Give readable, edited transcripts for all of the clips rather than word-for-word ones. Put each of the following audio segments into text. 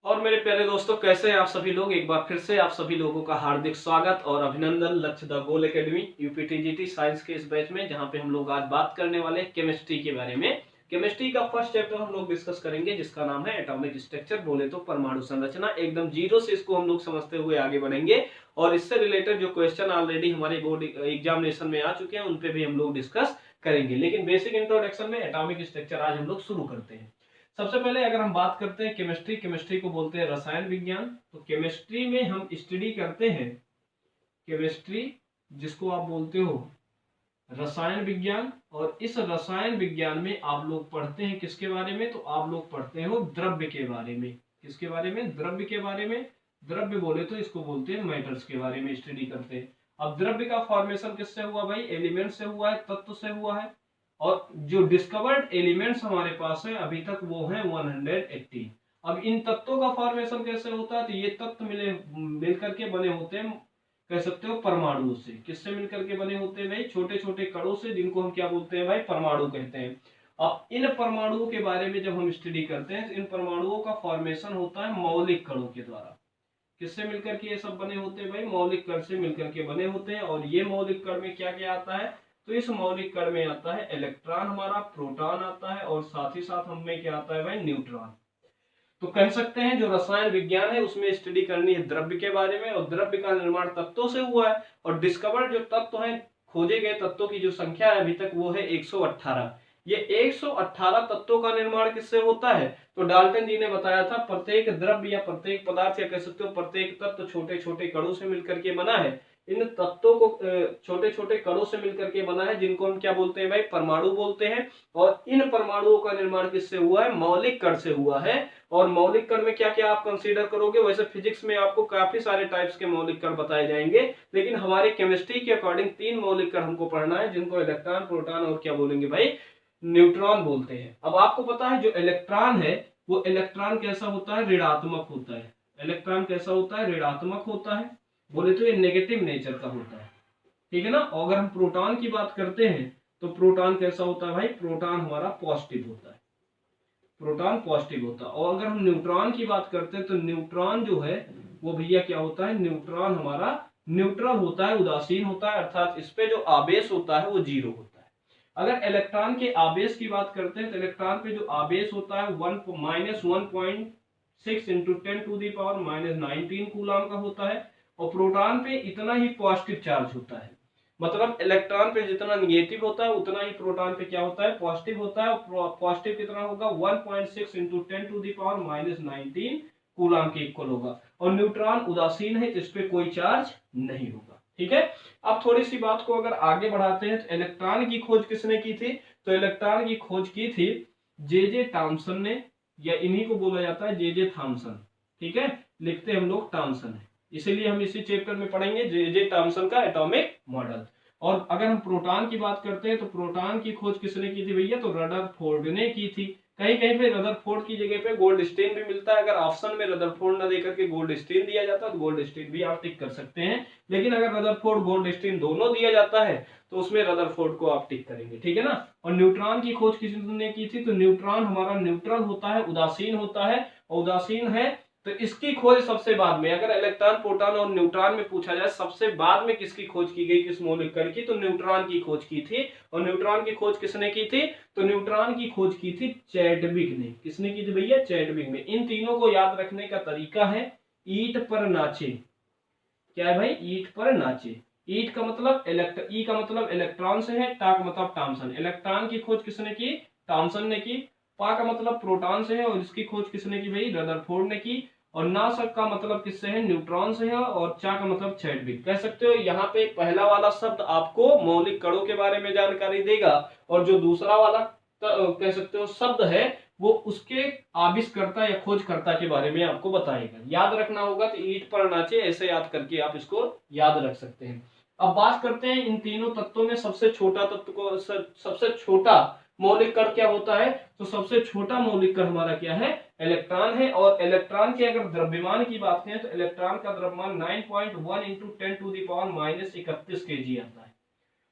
और मेरे प्यारे दोस्तों, कैसे हैं आप सभी लोग। एक बार फिर से आप सभी लोगों का हार्दिक स्वागत और अभिनंदन लक्ष्य the goal academy UPTGT science के इस बैच में, जहां पे हम लोग आज बात करने वाले हैं केमिस्ट्री के बारे में। केमिस्ट्री का फर्स्ट चैप्टर हम लोग डिस्कस करेंगे, जिसका नाम है एटॉमिक स्ट्रक्चर, बोले तो परमाणु संरचना। एकदम जीरो से इसको हम लोग समझते हुए आगे बढ़ेंगे और इससे रिलेटेड जो क्वेश्चन ऑलरेडी हमारे बोर्ड एग्जामिनेशन में आ चुके हैं उन पे भी हम लोग डिस्कस करेंगे। लेकिन बेसिक इंट्रोडक्शन में एटॉमिक स्ट्रक्चर आज हम लोग शुरू करते हैं। सबसे पहले अगर हम बात करते हैं केमिस्ट्री, केमिस्ट्री को बोलते हैं रसायन विज्ञान। तो केमिस्ट्री में हम स्टडी करते हैं केमिस्ट्री, जिसको आप बोलते हो रसायन विज्ञान। और इस रसायन विज्ञान में आप लोग पढ़ते हैं किसके बारे में, तो आप लोग पढ़ते हो द्रव्य के बारे में। किसके बारे में? द्रव्य के बारे में। द्रव्य बोले तो इसको बोलते हैं मैटर्स के बारे में स्टडी करते हैं। अब द्रव्य का फॉर्मेशन किससे हुआ भाई? एलिमेंट से हुआ है, तत्व से हुआ है। और जो डिस्कवर्ड एलिमेंट्स हमारे पास है अभी तक वो है 180। अब इन तत्वों का फॉर्मेशन कैसे होता है? तो ये तत्व मिलकर के बने होते हैं, कह सकते हो परमाणु से। किससे मिलकर के बने होते हैं भाई? छोटे छोटे कणों से, जिनको हम क्या बोलते हैं भाई? परमाणु कहते हैं। अब इन परमाणुओं के बारे में जब हम स्टडी करते हैं तो इन परमाणुओं का फॉर्मेशन होता है मौलिक कणों के द्वारा। किससे मिलकर के ये सब बने होते हैं भाई? मौलिक कण से मिलकर के बने होते हैं। और ये मौलिक कण में क्या क्या आता है? तो इस मौलिक कण में आता है इलेक्ट्रॉन, हमारा प्रोटॉन आता है, और साथ ही साथ हमें क्या आता है भाई? न्यूट्रॉन। तो कह सकते हैं जो रसायन विज्ञान है उसमें स्टडी करनी है द्रव्य के बारे में, और द्रव्य का निर्माण तत्वों से हुआ है। और डिस्कवर्ड जो तत्व हैं, खोजे गए तत्वों की जो संख्या है अभी तक वो है 118। ये 118 तत्वों का निर्माण किससे होता है? तो डाल्टन जी ने बताया था प्रत्येक द्रव्य या प्रत्येक पदार्थ या कह सकते हो प्रत्येक तत्व छोटे छोटे कणों से मिलकर के बना है। इन तत्वों को छोटे छोटे कणों से मिलकर के बना है, जिनको हम क्या बोलते हैं भाई? परमाणु बोलते हैं। और इन परमाणुओं का निर्माण किससे हुआ है? मौलिक कण से हुआ है। और मौलिक कण में क्या क्या आप कंसीडर करोगे? वैसे फिजिक्स में आपको काफी सारे टाइप्स के मौलिक कण बताए जाएंगे, लेकिन हमारे केमिस्ट्री के अकॉर्डिंग 3 मौलिक कण हमको पढ़ना है, जिनको इलेक्ट्रॉन, प्रोटॉन और क्या बोलेंगे भाई? न्यूट्रॉन बोलते हैं। अब आपको पता है जो इलेक्ट्रॉन है वो इलेक्ट्रॉन कैसा होता है? ऋणात्मक होता है। इलेक्ट्रॉन कैसा होता है? ऋणात्मक होता है। बोले तो ये नेगेटिव नेचर का होता है, ठीक है ना। और अगर हम प्रोटॉन की बात करते हैं तो प्रोटॉन कैसा होता है भाई? प्रोटॉन हमारा पॉजिटिव होता है। प्रोटॉन पॉजिटिव होता है। और अगर हम न्यूट्रॉन की बात करते हैं तो न्यूट्रॉन जो है वो भैया क्या होता है? न्यूट्रॉन हमारा न्यूट्रल होता है, उदासीन होता है, अर्थात इस पे जो आवेश होता है वो जीरो होता है। अगर इलेक्ट्रॉन के आवेश की बात करते हैं तो इलेक्ट्रॉन पे जो आवेश होता है -1.6 इंटू 10⁻⁻19 कूलम का होता है। और प्रोटॉन पे इतना ही पॉजिटिव चार्ज होता है। मतलब इलेक्ट्रॉन पे जितना निगेटिव होता है उतना ही प्रोटॉन पे क्या होता है? पॉजिटिव होता है। पॉजिटिव कितना होगा? 1.6 इंटू 10⁻⁻19 कूलम के इक्वल होगा। और न्यूट्रॉन उदासीन है तो इस पे कोई चार्ज नहीं होगा, ठीक है। अब थोड़ी सी बात को अगर आगे बढ़ाते हैं तो इलेक्ट्रॉन की खोज किसने की थी? तो इलेक्ट्रॉन की खोज की थी जे थॉमसन ने, या इन्हीं को बोला जाता है जे थॉमसन, ठीक है। लिखते हम लोग थॉमसन है, इसीलिए हम इसी चैप्टर में पढ़ेंगे जे थॉमसन का एटॉमिक मॉडल। और अगर हम प्रोटॉन की बात करते हैं तो प्रोटॉन की खोज किसने की थी भैया? तो रदरफोर्ड ने की थी। कहीं कहीं पे रदरफोर्ड की जगह पे गोल्डस्टीन भी मिलता है। अगर ऑप्शन में रदरफोर्ड ना देकर के गोल्डस्टीन दिया जाता तो गोल्डस्टीन भी आप टिक कर सकते हैं। लेकिन अगर रदरफोर्ड गोल्डस्टीन दोनों दिया जाता है तो उसमें रदरफोर्ड को आप टिक करेंगे, ठीक है ना। और न्यूट्रॉन की खोज किसने की थी? तो न्यूट्रॉन हमारा न्यूट्रल होता है, उदासीन होता है। और उदासीन है तो इसकी खोज सबसे बाद में, अगर इलेक्ट्रॉन, प्रोटॉन और न्यूट्रॉन में पूछा जाए सबसे बाद में किसकी खोज की गई, किस मौलिक कण की? तो न्यूट्रॉन की खोज की थी। और न्यूट्रॉन की खोज किसने की थी? तो न्यूट्रॉन की खोज की थी चैडविक ने। किसने की थी भैया? चैडविक ने। इन तीनों को याद रखने का तरीका है ईट पर नाचे। क्या है भाई? ईट पर नाचे। ईट का मतलब ई का मतलब इलेक्ट्रॉन से है, टा का मतलब थॉमसन। इलेक्ट्रॉन की खोज किसने की? थॉमसन ने की। पा का मतलब प्रोटॉन से है और इसकी खोज किसने की भाई? रदरफोर्ड ने की। और नासक का मतलब किससे है? न्यूट्रॉन से है। और चा का मतलब चैडविक। कह सकते हो यहाँ पे पहला वाला शब्द आपको मौलिक कणों के बारे में जानकारी देगा, और जो दूसरा वाला कह सकते हो शब्द है वो उसके आविष्कर्ता या खोजकर्ता के बारे में आपको बताएगा। याद रखना होगा तो ईट पर नाचे, ऐसे याद करके आप इसको याद रख सकते हैं। अब बात करते हैं इन तीनों तत्वों में सबसे छोटा तत्व को, सबसे छोटा मौलिक कण क्या होता है? तो सबसे छोटा मौलिक कण हमारा क्या है? इलेक्ट्रॉन है। और इलेक्ट्रॉन के अगर द्रव्यमान की बात करें तो इलेक्ट्रॉन का द्रव्यमान 9.1 इंटू 10⁻−31 kg आता है।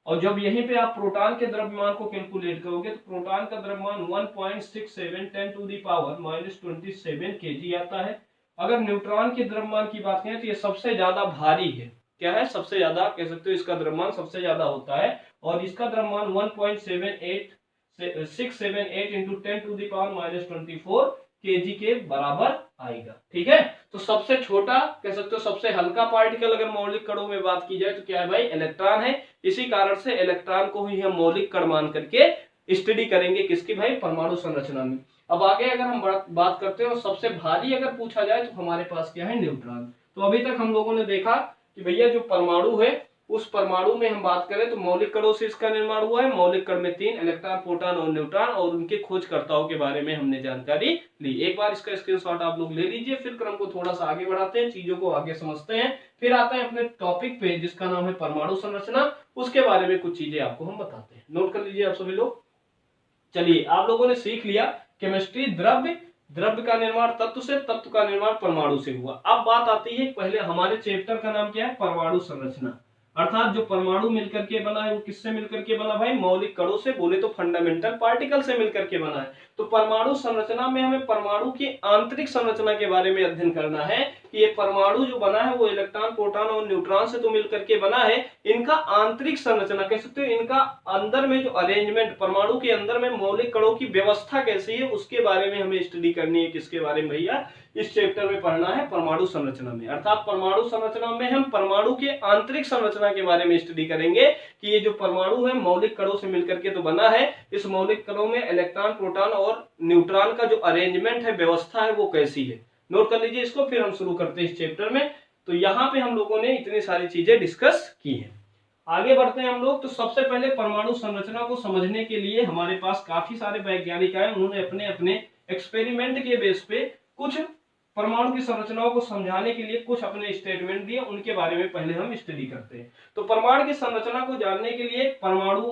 और जब यहीं पे आप प्रोटॉन के द्रव्यमान को कैलकुलेट करोगे तो प्रोटॉन का द्रव्यमान 1.67 10⁻⁻27 kg आता है। अगर न्यूट्रॉन के द्रव्यमान की बात करें तो ये सबसे ज्यादा भारी है। क्या है? सबसे ज्यादा कह सकते हो इसका द्रव्यमान सबसे ज्यादा होता है और इसका द्रव्यमान 1.678 इंटू 10⁻⁻24 kg के बराबर आएगा। ठीक है, तो सबसे छोटा कह सकते हो सबसे हल्का पार्टिकल अगर मौलिक कणों में बात की जाए तो क्या है भाई? इलेक्ट्रॉन है। इसी कारण से इलेक्ट्रॉन को ही हम मौलिक कण मान करके स्टडी करेंगे किसकी भाई? परमाणु संरचना में। अब आगे अगर हम बात करते हैं सबसे भारी अगर पूछा जाए तो हमारे पास क्या है? न्यूट्रॉन। तो अभी तक हम लोगों ने देखा कि भैया जो परमाणु है उस परमाणु में हम बात करें तो मौलिक कणों से इसका निर्माण हुआ है। मौलिक कण में 3 इलेक्ट्रॉन, प्रोटॉन और न्यूट्रॉन और उनके खोजकर्ताओं के बारे में हमने जानकारी ली। एक बार इसका स्क्रीनशॉट आप लोग ले लीजिए, फिर क्रम को थोड़ा सा आगे बढ़ाते हैं, चीजों को आगे समझते हैं, फिर आते हैं अपने टॉपिक पे जिसका नाम है परमाणु संरचना। उसके बारे में कुछ चीजें आपको हम बताते हैं। नोट कर लीजिए आप सभी लोग। चलिए, आप लोगों ने सीख लिया केमिस्ट्री, द्रव्य, द्रव्य का निर्माण तत्व से, तत्व का निर्माण परमाणु से हुआ। अब बात आती है पहले हमारे चैप्टर का नाम क्या है? परमाणु संरचना। अर्थात जो परमाणु मिलकर के बना है वो किससे मिलकर के बना भाई? मौलिक कणों से, बोले तो फंडामेंटल पार्टिकल से मिलकर के बना है। तो परमाणु संरचना में हमें परमाणु की आंतरिक संरचना के बारे में अध्ययन करना है कि ये परमाणु जो बना है वो इलेक्ट्रॉन, प्रोटॉन और न्यूट्रॉन से तो मिलकर के बना है। इनका आंतरिक संरचना कह सकते हो, इनका अंदर में जो अरेंजमेंट, परमाणु के अंदर में मौलिक कणों की व्यवस्था कैसी है उसके बारे में हमें स्टडी करनी है। किसके बारे में भैया? इस चैप्टर में पढ़ना है परमाणु संरचना में। अर्थात परमाणु संरचना में हम परमाणु के आंतरिक संरचना के बारे में स्टडी करेंगे कि ये जो परमाणु है मौलिक कणों से मिलकर के तो बना है। इस मौलिक कणों में इलेक्ट्रॉन, प्रोटॉन और न्यूट्रॉन का जो अरेंजमेंट है, व्यवस्था है, वो कैसी है। नोट कर लीजिए इसको, फिर हम शुरू करते हैं इस चैप्टर में। तो यहाँ पे हम लोगों ने इतनी सारी चीजें डिस्कस की है। आगे बढ़ते हैं हम लोग। तो सबसे पहले परमाणु संरचना को समझने के लिए हमारे पास काफी सारे वैज्ञानिक आए। उन्होंने अपने अपने एक्सपेरिमेंट के बेस पे कुछ परमाणु की संरचनाओं को समझाने के लिए कुछ अपने स्टेटमेंट दिए। उनके बारे में पहले हम स्टडी करते हैं। तो परमाणु की संरचना को जानने के लिए परमाणु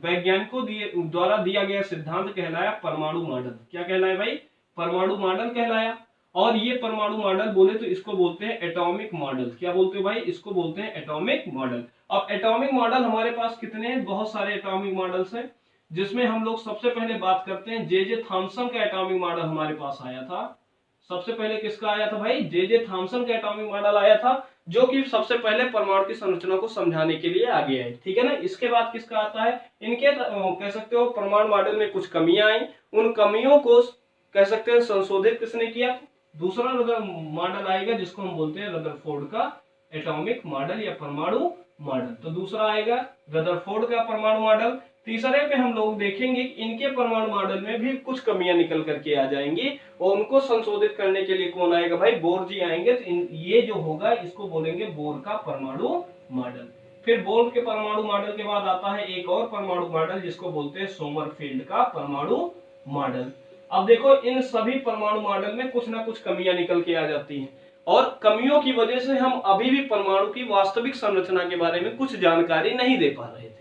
वैज्ञानिकों द्वारा दिया गया सिद्धांत कहलाया परमाणु मॉडल। क्या कहलाया भाई? परमाणु मॉडल कहलाया। और ये परमाणु मॉडल बोले तो इसको बोलते हैं एटॉमिक मॉडल। क्या बोलते हो भाई? इसको बोलते हैं एटॉमिक मॉडल। अब एटॉमिक मॉडल हमारे पास कितने हैं? बहुत सारे एटॉमिक मॉडल्स हैं, जिसमें हम लोग सबसे पहले बात करते हैं जे थॉमसन का एटॉमिक मॉडल हमारे पास आया था। सबसे पहले किसका आया था भाई? जे थॉमसन का एटॉमिक मॉडल आया था, जो कि सबसे पहले परमाणु की संरचना को समझाने के लिए आगे आए। ठीक है ना। इसके बाद किसका आता है? इनके कह सकते हो परमाणु मॉडल में कुछ कमियां आई। उन कमियों को कह सकते हैं संशोधित किसने किया? दूसरा मॉडल आएगा जिसको हम बोलते हैं रदरफोर्ड का एटॉमिक मॉडल या परमाणु मॉडल। तो दूसरा आएगा रदरफोर्ड का परमाणु मॉडल। तीसरे पे हम लोग देखेंगे कि इनके परमाणु मॉडल में भी कुछ कमियां निकल करके आ जाएंगी और उनको संशोधित करने के लिए कौन आएगा भाई? बोर जी आएंगे। तो ये जो होगा इसको बोलेंगे बोर का परमाणु मॉडल। फिर बोर के परमाणु मॉडल के बाद आता है एक और परमाणु मॉडल जिसको बोलते हैं सोमरफेल्ड का परमाणु मॉडल। अब देखो, इन सभी परमाणु मॉडल में कुछ ना कुछ कमियां निकल के आ जाती हैं और कमियों की वजह से हम अभी भी परमाणु की वास्तविक संरचना के बारे में कुछ जानकारी नहीं दे पा रहे थे।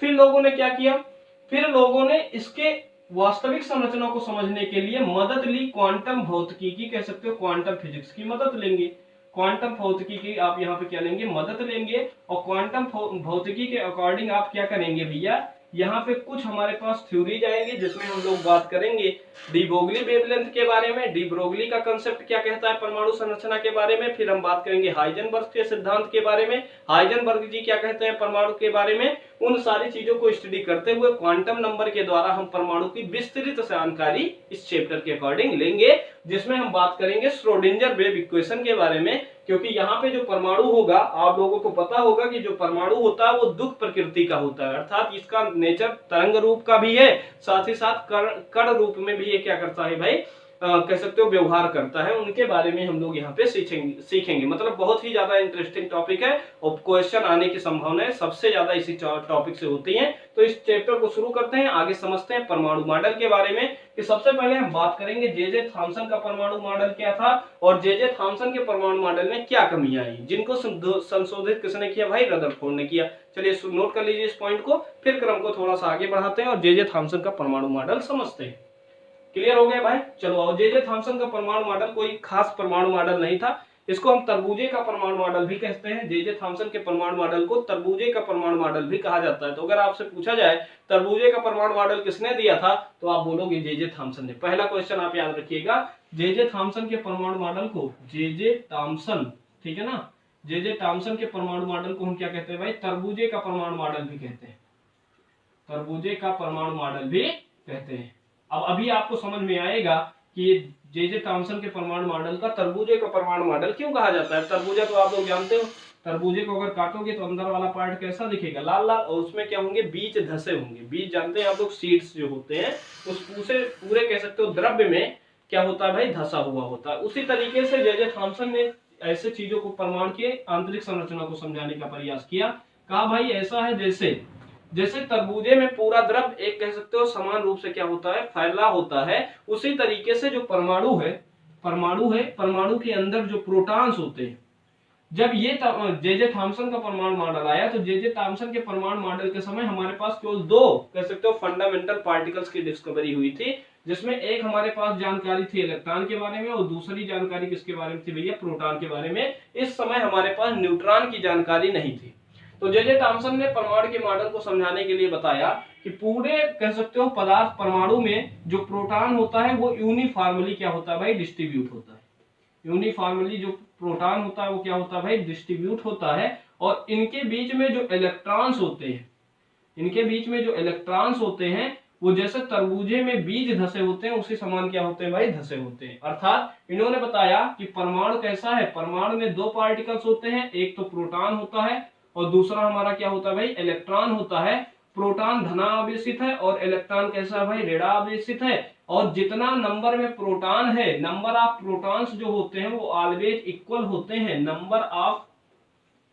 फिर लोगों ने क्या किया? फिर लोगों ने इसके वास्तविक संरचना को समझने के लिए मदद ली क्वांटम भौतिकी की, कह सकते हो क्वांटम फिजिक्स की मदद लेंगे। क्वांटम भौतिकी की आप यहाँ पे क्या लेंगे? मदद लेंगे। और क्वांटम भौतिकी के अकॉर्डिंग आप क्या करेंगे भैया? यहाँ पे कुछ हमारे पास थ्योरी जाएंगे जिसमें हम लोग बात करेंगे डी ब्रोगली वेवलेंथ के बारे में। डी ब्रोगली का कंसेप्ट क्या कहता है परमाणु संरचना के बारे में। फिर हम बात करेंगे हाइजेनबर्ग के सिद्धांत के बारे में। हाइजेनबर्ग जी क्या कहते हैं परमाणु के बारे में। उन सारी चीजों को स्टडी करते हुए क्वांटम नंबर के द्वारा हम परमाणु की विस्तृत जानकारी इस चैप्टर के अकॉर्डिंग लेंगे, जिसमें हम बात करेंगे श्रोडिंगर वेव इक्वेशन के बारे में। क्योंकि यहाँ पे जो परमाणु होगा, आप लोगों को पता होगा कि जो परमाणु होता है वो दुख प्रकृति का होता है। अर्थात इसका नेचर तरंग रूप का भी है, साथ ही साथ कण रूप में भी ये क्या करता है भाई? कह सकते हो व्यवहार करता है। उनके बारे में हम लोग यहाँ पे सीखेंगे। मतलब बहुत ही ज्यादा इंटरेस्टिंग टॉपिक है और क्वेश्चन आने की संभावनाएं सबसे ज्यादा इसी टॉपिक से होती हैं। तो इस चैप्टर को शुरू करते हैं, आगे समझते हैं परमाणु मॉडल के बारे में। कि सबसे पहले हम बात करेंगे जे थॉमसन का परमाणु मॉडल क्या था और जे थॉमसन के परमाणु मॉडल में क्या कमियां आई, जिनको संशोधित किसने किया भाई? रदरफोर्ड ने किया। चलिए नोट कर लीजिए इस पॉइंट को, फिर क्रम को थोड़ा सा आगे बढ़ाते हैं और जे थॉमसन का परमाणु मॉडल समझते हैं। क्लियर हो गया भाई? चलो आओ। जे थॉमसन का परमाणु मॉडल कोई खास परमाणु मॉडल नहीं था। इसको हम तरबूजे का परमाणु मॉडल भी कहते हैं। जे थॉमसन के परमाणु मॉडल को तरबूजे का परमाणु मॉडल भी कहा जाता है। तो अगर आपसे पूछा जाए तरबूजे का परमाणु मॉडल किसने दिया था, तो आप बोलोगे जे थॉमसन ने। पहला क्वेश्चन आप याद रखिएगा, जे जे थॉमसन के परमाणु मॉडल को, जे जे थॉमसन, ठीक है ना, जे जे थॉमसन के परमाणु मॉडल को हम क्या कहते हैं भाई, तरबूजे का परमाणु मॉडल भी कहते हैं, तरबूजे का परमाणु मॉडल भी कहते हैं। अब अभी आपको समझ में आएगा कि जे जे थॉमसन के परमाणु मॉडल का तरबूजे का परमाणु मॉडल क्यों कहा जाता है। तरबूजा तो आप लोग जानते हो, तरबूजे को अगर काटोगे तो अंदर वाला पार्ट कैसा दिखेगा, लाल लाल, और उसमें क्या होंगे, बीज धसे होंगे। बीज जानते हैं आप लोग, सीड्स जो होते हैं, उस पूरे कह सकते हो द्रव्य में क्या होता है भाई, धसा हुआ होता है। उसी तरीके से जे जे थॉमसन ने ऐसे चीजों को, परमाणु के आंतरिक संरचना को समझाने का प्रयास किया। कहा भाई ऐसा है जैसे तरबूजे में पूरा द्रव्य एक कह सकते हो समान रूप से क्या होता है, फैला होता है, उसी तरीके से जो परमाणु है, परमाणु के अंदर जो प्रोटॉन्स होते हैं, जब ये जे जे थॉमसन का परमाणु मॉडल आया तो जे जे थॉमसन के परमाणु मॉडल के समय हमारे पास केवल दो कह सकते हो फंडामेंटल पार्टिकल्स की डिस्कवरी हुई थी, जिसमें एक हमारे पास जानकारी थी इलेक्ट्रॉन के बारे में और दूसरी जानकारी किसके बारे में थी भैया, प्रोटॉन के बारे में। इस समय हमारे पास न्यूट्रॉन की जानकारी नहीं थी। तो जे जे थॉमसन ने परमाणु के मॉडल को समझाने के लिए बताया कि पूरे कह सकते हो पदार्थ परमाणु में जो प्रोटॉन होता है वो यूनिफॉर्मली क्या होता है भाई, डिस्ट्रीब्यूट होता है। यूनिफॉर्मली जो प्रोटॉन होता है वो क्या होता है भाई, डिस्ट्रीब्यूट होता है। और इनके बीच में जो इलेक्ट्रॉन्स होते हैं, वो जैसे तरबूजे में बीज धसे होते हैं उसी समान क्या होते हैं भाई, धसे होते हैं। अर्थात इन्होंने बताया कि परमाणु कैसा है, परमाणु में दो पार्टिकल्स होते हैं, एक तो प्रोटॉन होता है और दूसरा हमारा क्या होता है भाई, इलेक्ट्रॉन होता है। प्रोटॉन धनावेशित है और इलेक्ट्रॉन कैसा है भाई, ऋणावेशित है। और जितना नंबर में प्रोटॉन है, नंबर ऑफ प्रोटॉन्स जो होते हैं वो ऑलवेज इक्वल होते हैं नंबर ऑफ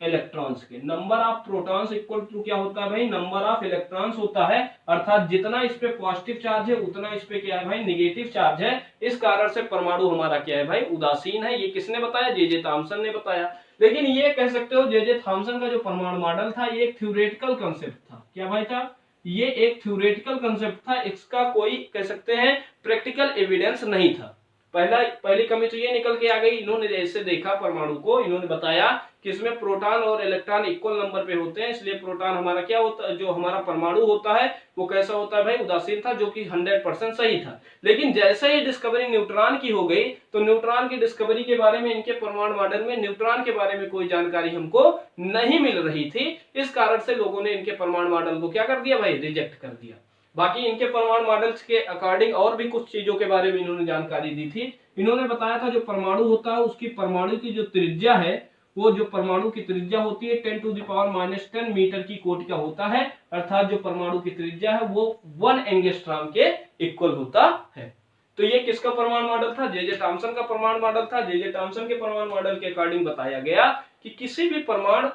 इलेक्ट्रॉन्स के। Number of protons equal to क्या होता है भाई, नंबर ऑफ इलेक्ट्रॉन्स होता है। अर्थात जितना इस पे पॉजिटिव चार्ज है उतना इस पे क्या है भाई, नेगेटिव चार्ज है। इस कारण से परमाणु हमारा क्या है भाई, उदासीन है। ये किसने बताया, जे जे थॉमसन ने बताया। लेकिन ये कह सकते हो जे जे थॉमसन का जो परमाणु मॉडल था ये एक थ्योरेटिकल कंसेप्ट था। क्या भाई था, ये एक थ्योरेटिकल कंसेप्ट था, इसका कोई कह सकते हैं प्रैक्टिकल एविडेंस नहीं था। पहली कमी तो ये निकल के आ गई, इन्होंने जैसे देखा परमाणु को, इन्होंने बताया कि इसमें प्रोटॉन और इलेक्ट्रॉन इक्वल नंबर पे होते हैं, इसलिए प्रोटॉन हमारा क्या होता है, जो हमारा परमाणु होता है वो कैसा होता है भाई, उदासीन था, जो कि 100% सही था। लेकिन जैसे ही डिस्कवरी न्यूट्रॉन की हो गई तो न्यूट्रॉन की डिस्कवरी के बारे में इनके परमाणु मॉडल में न्यूट्रॉन के बारे में कोई जानकारी हमको नहीं मिल रही थी। इस कारण से लोगों ने इनके परमाणु मॉडल को क्या कर दिया भाई, रिजेक्ट कर दिया। बाकी इनके परमाणु मॉडल्स के अकॉर्डिंग और भी कुछ चीजों के बारे में इन्होंने जानकारी दी थी। इन्होंने बताया था जो परमाणु होता है उसकी परमाणु की जो त्रिज्या है, वो जो परमाणु की त्रिज्या होती है 10⁻⁻10 मीटर की कोटि का होता है। अर्थात जो परमाणु की त्रिज्या है वो 1 एंगस्ट्रॉम के इक्वल होता है। तो ये किसका परमाणु मॉडल था, जे जे थॉमसन का परमाणु मॉडल था। जे जे थॉमसन के परमाणु मॉडल के अकॉर्डिंग बताया गया कि किसी भी परमाणु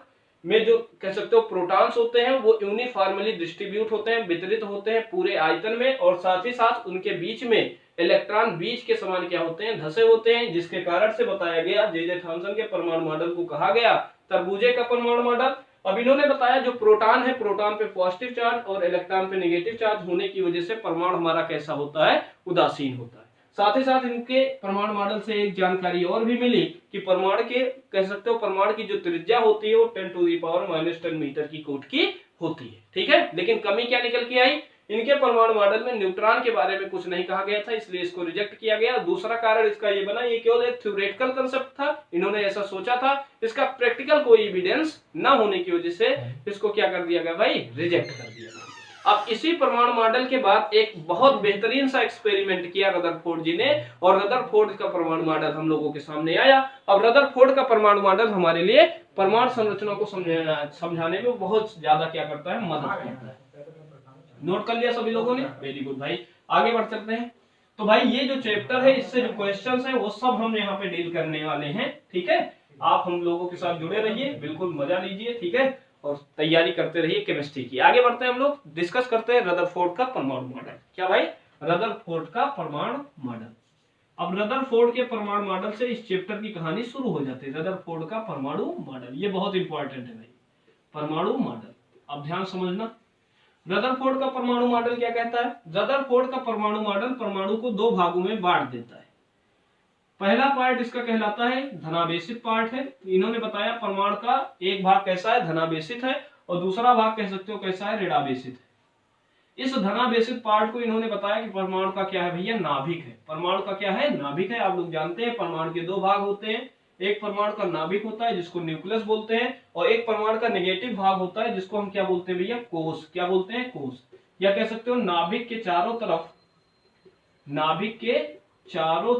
में जो कह सकते हो प्रोटॉन्स होते हैं वो यूनिफॉर्मली डिस्ट्रीब्यूट होते हैं, वितरित होते हैं पूरे आयतन में, और साथ ही साथ उनके बीच में इलेक्ट्रॉन बीज के समान क्या होते हैं, धसे होते हैं। जिसके कारण से बताया गया जे जे थॉमसन के परमाणु मॉडल को कहा गया तरबूजे का परमाणु मॉडल। अब इन्होंने बताया जो प्रोटॉन है, प्रोटॉन पे पॉजिटिव चार्ज और इलेक्ट्रॉन पे नेगेटिव चार्ज होने की वजह से परमाणु हमारा कैसा होता है, उदासीन होता है। साथ ही साथ इनके परमाणु मॉडल से एक जानकारी और भी मिली कि परमाणु के कह सकते हो परमाणु की जो त्रिज्या होती है वो 10⁻⁻10 मीटर की कोटि की होती है। ठीक है, लेकिन कमी क्या निकल के आई, इनके परमाणु मॉडल में न्यूट्रॉन के बारे में कुछ नहीं कहा गया था, इसलिए इसको रिजेक्ट किया गया। दूसरा कारण इसका ये बना, ये केवल एक थ्योरेटिकल कंसेप्ट था, इन्होंने ऐसा सोचा था, इसका प्रैक्टिकल कोई एविडेंस ना होने की वजह से इसको क्या कर दिया गया भाई, रिजेक्ट कर दिया। अब इसी परमाणु मॉडल के बाद एक बहुत बेहतरीन सा एक्सपेरिमेंट किया रदरफोर्ड जी ने, और रदरफोर्ड का परमाणु मॉडल हम लोगों के सामने आया। अब रदरफोर्ड का परमाणु मॉडल हमारे लिए परमाणु संरचना को समझाने में बहुत ज्यादा क्या करता है, मदद करता है। नोट कर लिया सभी लोगों ने, वेरी गुड भाई। आगे बढ़ सकते हैं। तो भाई ये जो चैप्टर है इससे जो क्वेश्चंस हैं वो सब हम यहाँ पे डील करने वाले हैं। ठीक है, आप हम लोगों के साथ जुड़े रहिए, बिल्कुल मजा लीजिए। ठीक है, और तैयारी करते रहिए केमिस्ट्री की। आगे बढ़ते हैं, हम लोग डिस्कस करते हैं रदरफोर्ड का परमाणु मॉडल। क्या भाई, रदरफोर्ड का परमाणु मॉडल। अब रदरफोर्ड के परमाणु मॉडल से इस चैप्टर की कहानी शुरू हो जाती है। रदरफोर्ड का परमाणु मॉडल, ये बहुत इंपॉर्टेंट है भाई, परमाणु मॉडल। अब ध्यान समझना, रदरफोर्ड का परमाणु मॉडल क्या कहता है। रदरफोर्ड का परमाणु मॉडल परमाणु को दो भागों में बांट देता है। पहला पार्ट इसका कहलाता है धनावेशित पार्ट है। इन्होंने बताया परमाणु का एक भाग कैसा है, धनावेशित है, और दूसरा भाग कह सकते हो कैसा है, ऋणावेशित है। इस धनावेशित पार्ट को इन्होंने बताया कि परमाणु का क्या है भैया, नाभिक है। परमाणु का क्या है, नाभिक है। आप लोग जानते हैं परमाणु के दो भाग होते हैं, एक परमाणु का नाभिक होता है जिसको न्यूक्लियस बोलते हैं, और एक परमाणु का नेगेटिव भाग होता है जिसको हम क्या बोलते हैं भैया, कोश। क्या बोलते हैं, कोश। या कह सकते हो नाभिक के चारों तरफ, नाभिक के चारों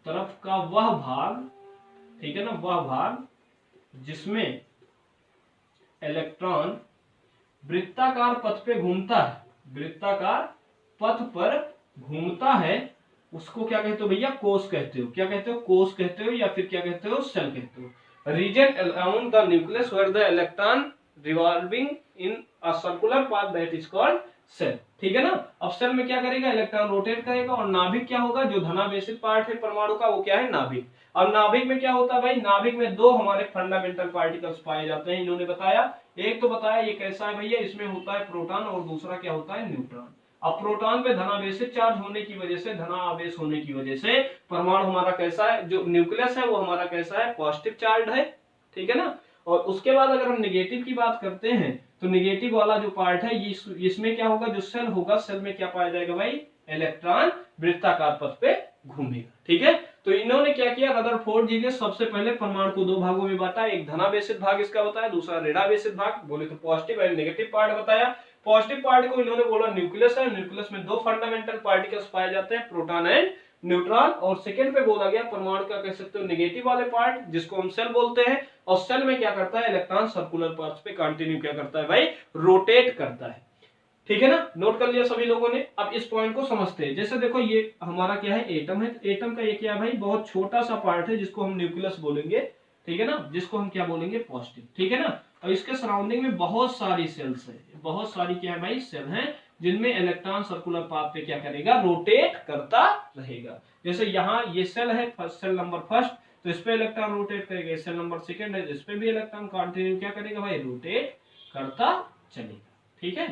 तरफ का वह भाग, ठीक है ना, वह भाग जिसमें इलेक्ट्रॉन वृत्ताकार पथ पे घूमता है, वृत्ताकार पथ पर घूमता है, उसको क्या कहते हो भैया, कोश कहते हो। क्या कहते हो, कोश कहते हो, या फिर क्या कहते हो, सेल कहते हो। Region around the nucleus where the electron revolving in a circular path that is called shell. ठीक है ना। अब सेल में क्या करेगा, इलेक्ट्रॉन रोटेट करेगा, और नाभिक क्या होगा, जो धनावेशित पार्ट है परमाणु का, वो क्या है, नाभिक। अब नाभिक में क्या होता है भाई, नाभिक में दो हमारे फंडामेंटल पार्टिकल्स पाए जाते हैं, इन्होंने बताया। एक तो बताया ये कैसा है भैया, इसमें होता है प्रोटॉन, और दूसरा क्या होता है, न्यूट्रॉन। अब प्रोटॉन पे धनावेशित चार्ज होने की वजह से, धनावेश होने की वजह से परमाणु हमारा कैसा है, जो न्यूक्लियस है वो हमारा कैसा है, पॉजिटिव चार्ज है। ठीक है ना। और उसके बाद अगर हम नेगेटिव की बात करते हैं, तो नेगेटिव वाला जो पार्ट है इसमें क्या होगा, जो सेल होगा, सेल में क्या पाया जाएगा भाई, इलेक्ट्रॉन वृत्ताकार पथ पे घूमेगा। ठीक है। तो इन्होंने क्या किया, रदरफोर्ड जी ने सबसे पहले परमाणु को दो भागों में बांटा, एक धनावेशित भाग इसका बताया, दूसरा ऋणावेशित भाग, बोले तो पॉजिटिव एंड नेगेटिव पार्ट बताया। पॉजिटिव पार्ट को इन्होंने बोला न्यूक्लियस है, न्यूक्लियस में दो फंडामेंटल पार्टिकल्स पाए जाते हैं, प्रोटॉन एंड न्यूट्रॉन। और सेकंड पे बोला गया परमाणु का कह सकते हो नेगेटिव वाले पार्ट, जिसको हम सेल बोलते हैं, और सेल में क्या करता है, इलेक्ट्रॉन सर्कुलर पाथ पे कंटिन्यू क्या करता है भाई, रोटेट करता है। ठीक है ना। नोट कर लिया सभी लोगों ने। अब इस पॉइंट को समझते हैं। जैसे देखो ये हमारा क्या है, एटम है। एटम का ये क्या है भाई, बहुत छोटा सा पार्ट है जिसको हम न्यूक्लियस बोलेंगे। ठीक है ना, जिसको हम क्या बोलेंगे, पॉजिटिव। ठीक है ना। और इसके सराउंडिंग में बहुत सारी सेल्स है, बहुत सारी क्या है भाई, सेल है, जिनमें इलेक्ट्रॉन सर्कुलर पाथ पे क्या करेगा, रोटेट करता रहेगा। जैसे यहाँ ये सेल है, सेल नंबर फर्स्ट, तो इस पे इलेक्ट्रॉन रोटेट करेगा। सेल नंबर सेकंड है, इस पे भी इलेक्ट्रॉन कंटिन्यू क्या करेगा भाई, रोटेट करता चलेगा। ठीक है,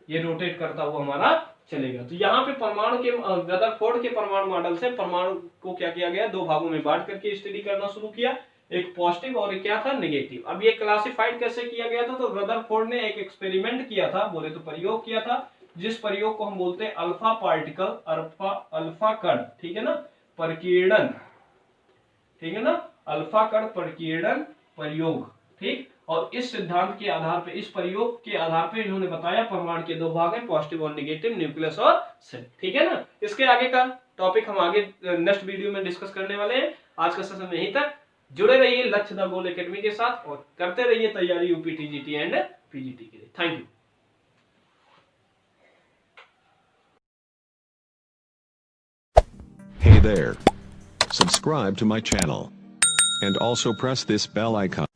ये रोटेट करता हुआ हमारा चलेगा। तो यहाँ पे परमाणु के, रदरफोर्ड के परमाणु मॉडल से परमाणु को क्या किया गया, दो भागों में बांट करके स्टडी करना शुरू किया, एक पॉजिटिव और एक क्या था, नेगेटिव। अब ये क्लासिफाइड कैसे किया गया था, तो रदरफोर्ड ने एक एक्सपेरिमेंट किया था, बोले तो प्रयोग किया था, जिस प्रयोग को हम बोलते हैं अल्फा पार्टिकल, अल्फा कण, ठीक है ना, प्रकीर्णन। ठीक है ना, अल्फा कण प्रकीर्णन प्रयोग। ठीक। और इस सिद्धांत के आधार पे, इस प्रयोग के आधार पे इन्होंने बताया परमाणु के दो भाग हैं, पॉजिटिव और नेगेटिव, न्यूक्लियस और सेल। ठीक है ना। इसके आगे का टॉपिक हम आगे नेक्स्ट वीडियो में डिस्कस करने वाले हैं। आज का सेशन यहीं तक। जुड़े रहिए लक्ष्य द गोल एकेडमी के साथ और करते रहिए तैयारी यूपीटीजीटी एंड पीजीटी के लिए। Thank you. Hey there. Subscribe to my channel. And also press this bell icon.